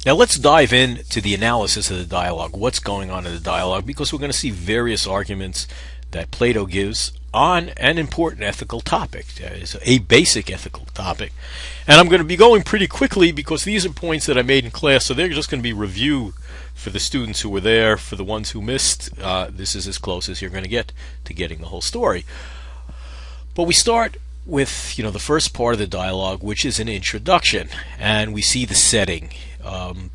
Now let's dive into the analysis of the dialogue. What's going on in the dialogue? Because we're going to see various arguments that Plato gives on an important ethical topic. That is a basic ethical topic. And I'm going to be going pretty quickly because these are points that I made in class, so they're just going to be review for the students who were there. For the ones who missed, this is as close as you're going to get to getting the whole story. But we start with the first part of the dialogue, which is an introduction, and we see the setting.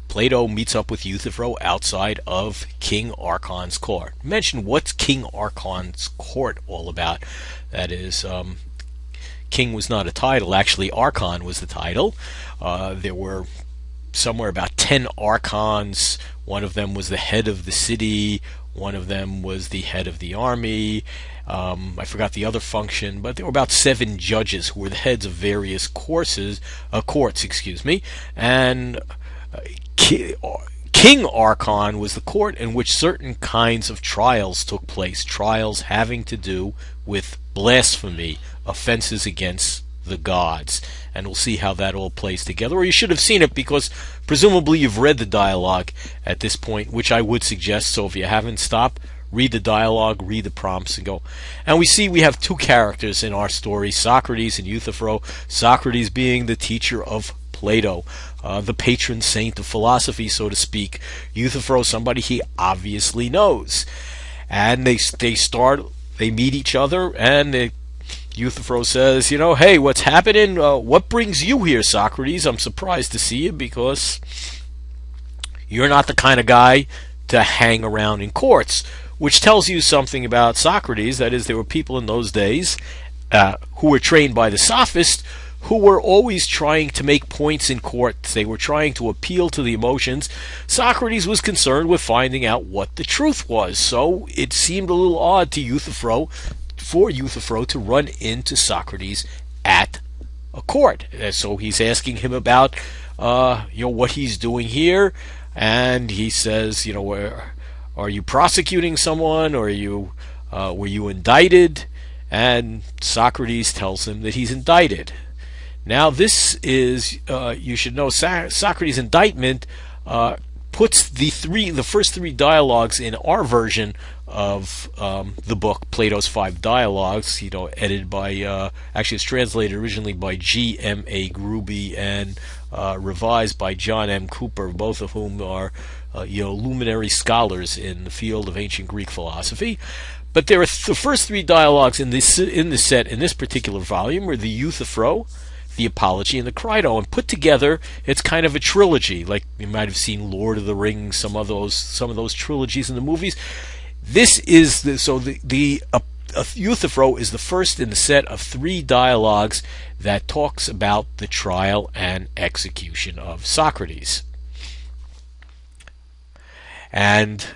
Plato meets up with Euthyphro outside of King Archon's court. Mention what's King Archon's court all about. That is, king was not a title. Actually, Archon was the title. There were somewhere about 10 archons. One of them was the head of the city. One of them was the head of the army. I forgot the other function, but there were about 7 judges who were the heads of various courts, and King Archon was the court in which certain kinds of trials took place, trials having to do with blasphemy, offenses against the gods. And we'll see how that all plays together. Or you should have seen it, because presumably you've read the dialogue at this point, which I would suggest. So if you haven't, stop, read the dialogue, read the prompts, and go. And we have 2 characters in our story, Socrates and Euthyphro. Socrates being the teacher of Plato, the patron saint of philosophy, so to speak. Euthyphro, somebody he obviously knows. And they meet each other, and Euthyphro says, hey, what's happening? What brings you here, Socrates? I'm surprised to see you, because you're not the kind of guy to hang around in courts, which tells you something about Socrates. That is, there were people in those days who were trained by the sophists, who were always trying to make points in courts. They were trying to appeal to the emotions. Socrates was concerned with finding out what the truth was. So it seemed a little odd to Euthyphro to run into Socrates at a court. So he's asking him about what he's doing here, and he says, are you prosecuting someone, or were you indicted? And Socrates tells him that he's indicted. Now this is, you should know, Socrates' indictment puts the first 3 dialogues in our version of the book, Plato's 5 Dialogues, edited by, actually it's translated originally by G.M.A. Gruby and revised by John M. Cooper, both of whom are luminary scholars in the field of ancient Greek philosophy. But there are the first 3 dialogues in this particular volume were the Euthyphro, the Apology, and the Crito, and put together it's kind of a trilogy, like you might have seen Lord of the Rings, some of those trilogies in the movies. This is the Euthyphro is the first in the set of 3 dialogues that talks about the trial and execution of Socrates. And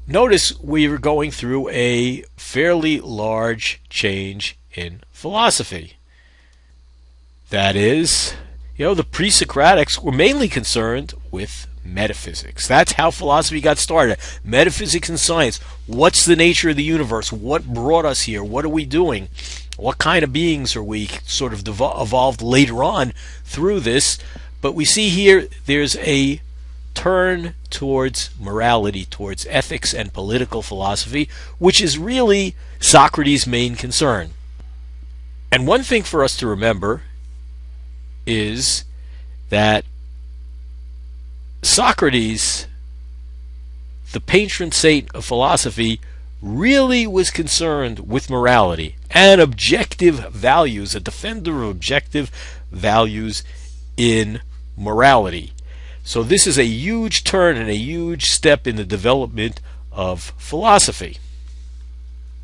notice we were going through a fairly large change in philosophy. That is, the pre-Socratics were mainly concerned with metaphysics. That's how philosophy got started. Metaphysics and science. What's the nature of the universe? What brought us here? What are we doing? What kind of beings are we? Sort of evolved later on through this. But we see here there's a turn towards morality, towards ethics and political philosophy, which is really Socrates' main concern. And one thing for us to remember is that Socrates, the patron saint of philosophy, really was concerned with morality and objective values, a defender of objective values in morality. So this is a huge turn and a huge step in the development of philosophy.